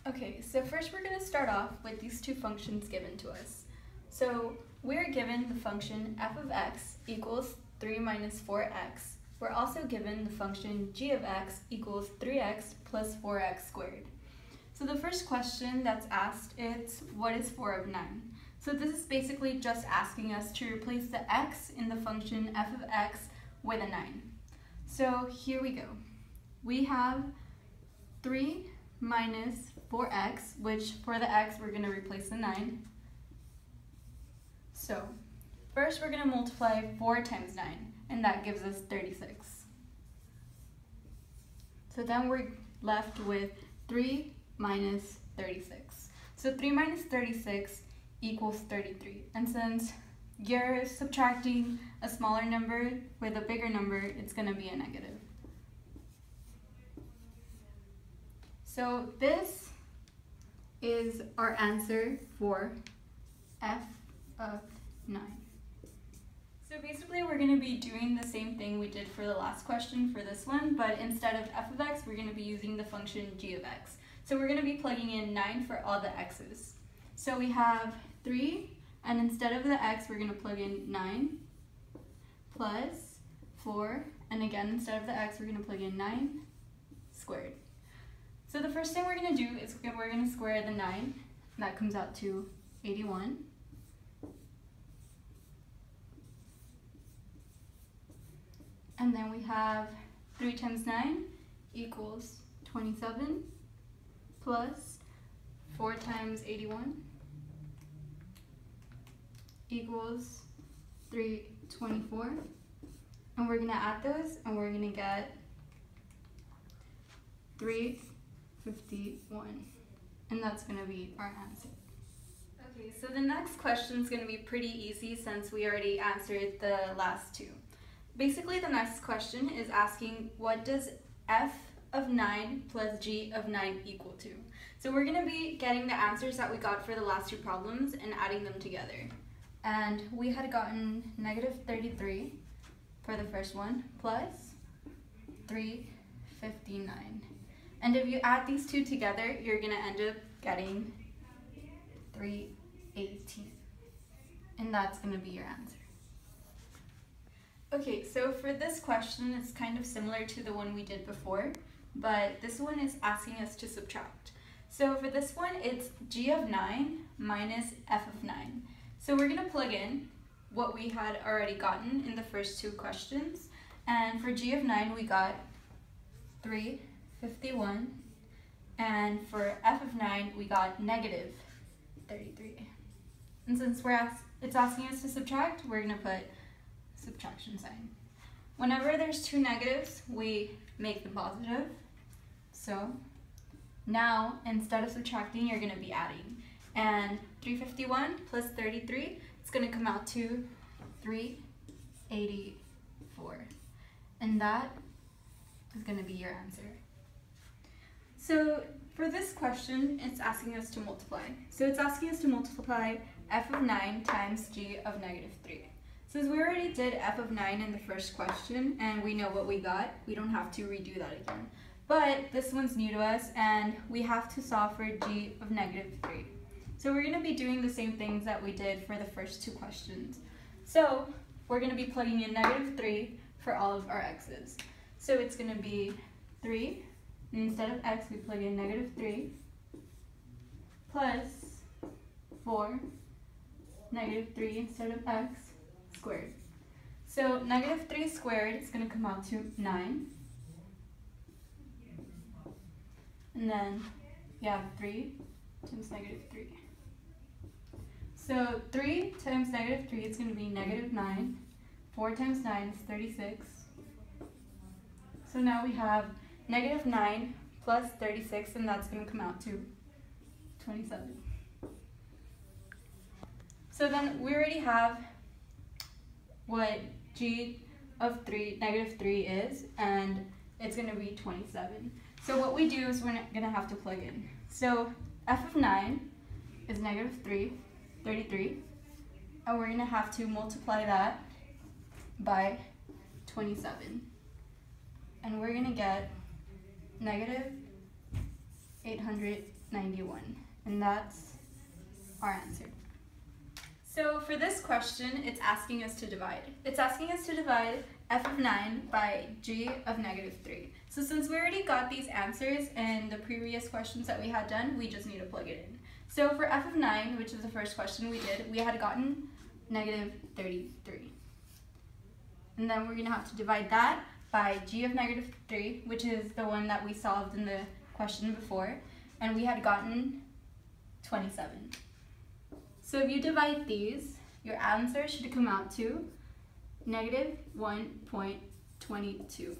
Okay, so first we're going to start off with these two functions given to us. So we're given the function f of x equals 3 minus 4x. We're also given the function g of x equals 3x plus 4x squared. So the first question that's asked is, what is 4 of 9? So this is basically just asking us to replace the x in the function f of x with a 9. So here we go. We have 3 minus 4x, which for the x we're going to replace the 9. So first we're going to multiply 4 times 9, and that gives us 36. So then we're left with 3 minus 36. So 3 minus 36 equals 33. And since you're subtracting a smaller number with a bigger number, it's going to be a negative. So this is our answer for f of 9. So basically we're going to be doing the same thing we did for the last question for this one, but instead of f of x, we're going to be using the function g of x. So we're going to be plugging in 9 for all the x's. So we have 3, and instead of the x, we're going to plug in 9 plus 4, and again, instead of the x, we're going to plug in 9 squared. So the first thing we're going to do is we're going to square the 9, and that comes out to 81. And then we have 3 times 9 equals 27 plus 4 times 81 equals 324. And we're going to add those, and we're going to get 351. And that's going to be our answer. Okay, so the next question is going to be pretty easy since we already answered the last two. Basically, the next question is asking, what does f of 9 plus g of 9 equal to? So we're going to be getting the answers that we got for the last two problems and adding them together. And we had gotten negative 33 for the first one plus 359. And if you add these two together, you're going to end up getting 318. And that's going to be your answer. Okay, so for this question, it's kind of similar to the one we did before, but this one is asking us to subtract. So for this one, it's g of 9 minus f of 9. So we're going to plug in what we had already gotten in the first two questions. And for g of 9, we got 351. And for f of 9, we got negative 33. And since it's asking us to subtract, we're going to put subtraction sign. Whenever there's two negatives, we make them positive. So now, instead of subtracting, you're going to be adding. And 351 plus 33, it's going to come out to 384. And that is going to be your answer. So for this question, it's asking us to multiply. So it's asking us to multiply f of 9 times g of negative 3. Since we already did f of 9 in the first question and we know what we got, we don't have to redo that again. But this one's new to us and we have to solve for g of negative 3. So we're going to be doing the same things that we did for the first two questions. So we're going to be plugging in negative 3 for all of our x's. So it's going to be 3, and instead of x we plug in negative 3 plus 4, negative 3 instead of x, squared. So negative 3 squared is going to come out to 9. And then you have 3 times negative 3. So 3 times negative 3 is going to be negative 9. 4 times 9 is 36. So now we have negative 9 plus 36, and that's going to come out to 27. So then we already have what g of negative 3 is, and it's going to be 27. So what we do is we're going to have to plug in. So f of 9 is negative 33, and we're going to have to multiply that by 27. And we're going to get negative 8 891, and that's our answer. So for this question, it's asking us to divide. It's asking us to divide f of 9 by g of -3. So since we already got these answers in the previous questions that we had done, we just need to plug it in. So for f of 9, which is the first question we did, we had gotten -33. And then we're going to have to divide that by g of -3, which is the one that we solved in the question before, and we had gotten 27. So if you divide these, your answer should come out to -1.22.